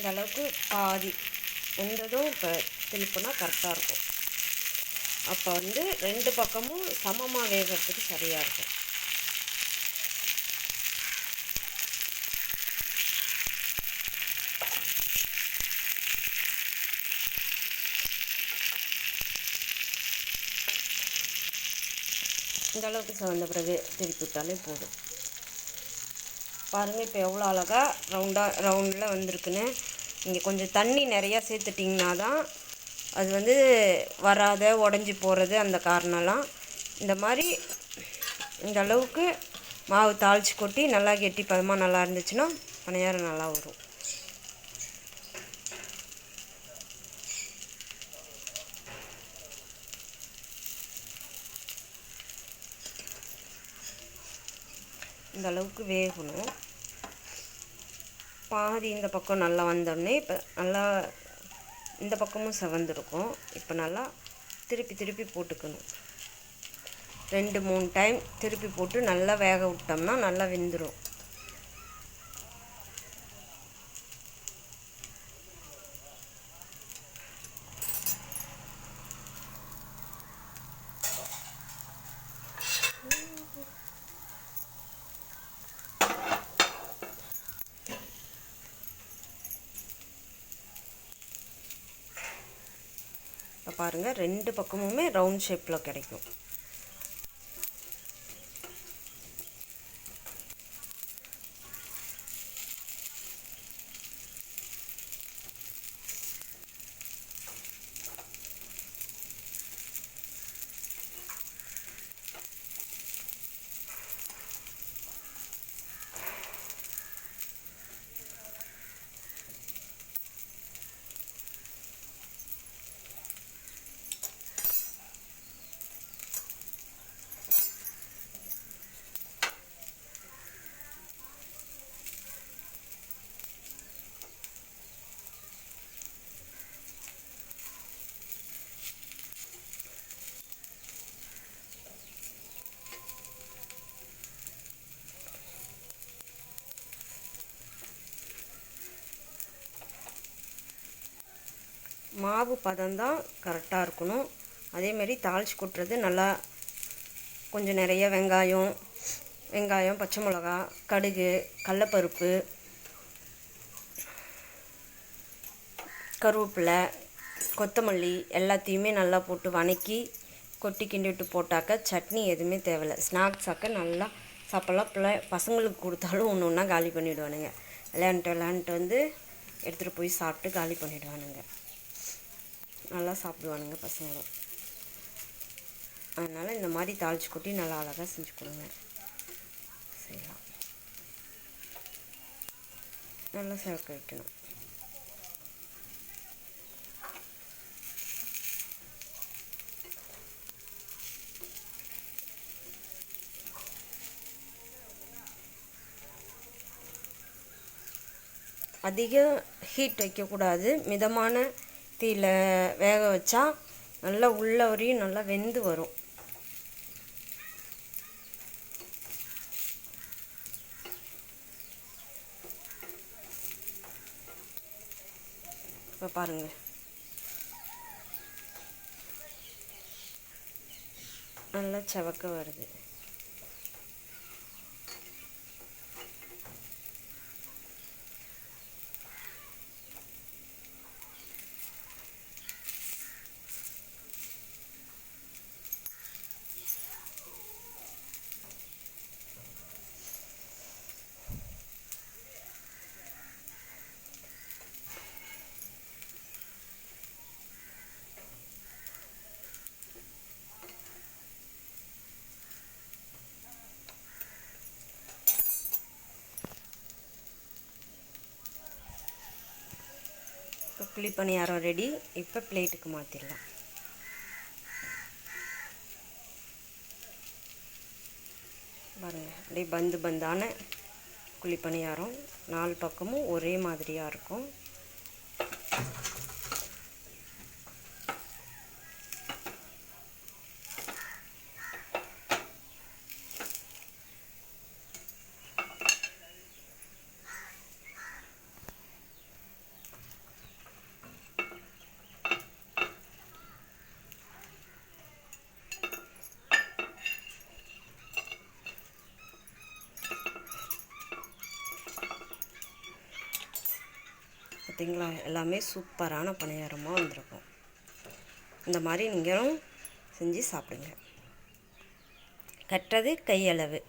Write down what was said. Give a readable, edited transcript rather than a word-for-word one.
இந்த அளவுக்கு பாதி வெந்ததும் இப்போ திருப்பினா கரெக்டாக இருக்கும். அப்போ வந்து 2 பக்கமும் சமமாக வேகிறதுக்கு சரியாக இருக்கும். இந்த அளவுக்கு சிவந்த பிறகு திருப்பி விட்டாலே போதும். பாருங்கள் இப்போ எவ்வளோ அழகாக ரவுண்டில் வந்திருக்குன்னு. நீங்கள் கொஞ்சம் தண்ணி நிறையா சேர்த்துட்டிங்கன்னா தான் அது வந்து வராத உடஞ்சி போகிறது அந்த காரணம்லாம். இந்த மாதிரி இந்த அளவுக்கு மாவு தாளித்து கொட்டி நல்லா கெட்டி பதமாக நல்லா இருந்துச்சுன்னா பணியாரம் நல்லா வரும். இந்த அளவுக்கு வேகணும். பாதி இந்த பக்கம் நல்லா வந்தோடனே இப்போ நல்லா இந்த பக்கமும் செவந்திருக்கும். இப்போ நல்லா திருப்பி போட்டுக்கணும். 2-3 டைம் திருப்பி போட்டு நல்லா வேக விட்டோம்னா நல்லா வெந்துடும். இப்போ பாருங்கள் 2 பக்கமுமே ரவுண்ட் ஷேப்பில் கிடைக்கும். மாவு பதம்தான் கரெக்டாக இருக்கணும். அதேமாரி தாளித்து கொட்டுறது நல்லா கொஞ்சம் நிறைய வெங்காயம், பச்சை மிளகா, கடுகு, கடலப்பருப்பு, கருவேப்பிலை, கொத்தமல்லி எல்லாத்தையுமே நல்லா போட்டு வதக்கி கொட்டி கிண்டிவிட்டு போட்டாக்க சட்னி எதுவுமே தேவையில்லை. ஸ்நாக்ஸாக்க நல்லா சாப்பிட்லாம். பசங்களுக்கு கொடுத்தாலும் ஒன்று ஒன்றா காலி பண்ணிவிடுவானுங்க. விளையாண்டுட்டு வந்து எடுத்துகிட்டு போய் சாப்பிட்டு காலி பண்ணிவிடுவானுங்க. நல்லா சாப்பிடுவானுங்க பசங்களும். அதனால் இந்த மாதிரி தாளித்து கொட்டி நல்லா அழகாக செஞ்சு கொடுங்க. செய்யலாம். நல்லா சேர்க்க வைக்கணும். அதிக ஹீட் வைக்கக்கூடாது. மிதமான தீயில் வேக வச்சா நல்லா உள்ள வரையும் நல்லா வெந்து வரும். இப்போ பாருங்கள் நல்லா செவக்க வருது. இப்போ குழி பணியாரம் ரெடி. இப்போ பிளேட்டுக்கு மாற்றிடலாம். பாருங்கள் அப்படியே பந்தான குழி பணியாரம் 4 பக்கமும் ஒரே மாதிரியாக இருக்கும். பார்த்திங்களா, எல்லாமே சூப்பரான பணியாரமாக வந்திருக்கும். இந்த மாதிரி நீங்களும் செஞ்சு சாப்பிடுங்க. கட்டுறது கையளவு.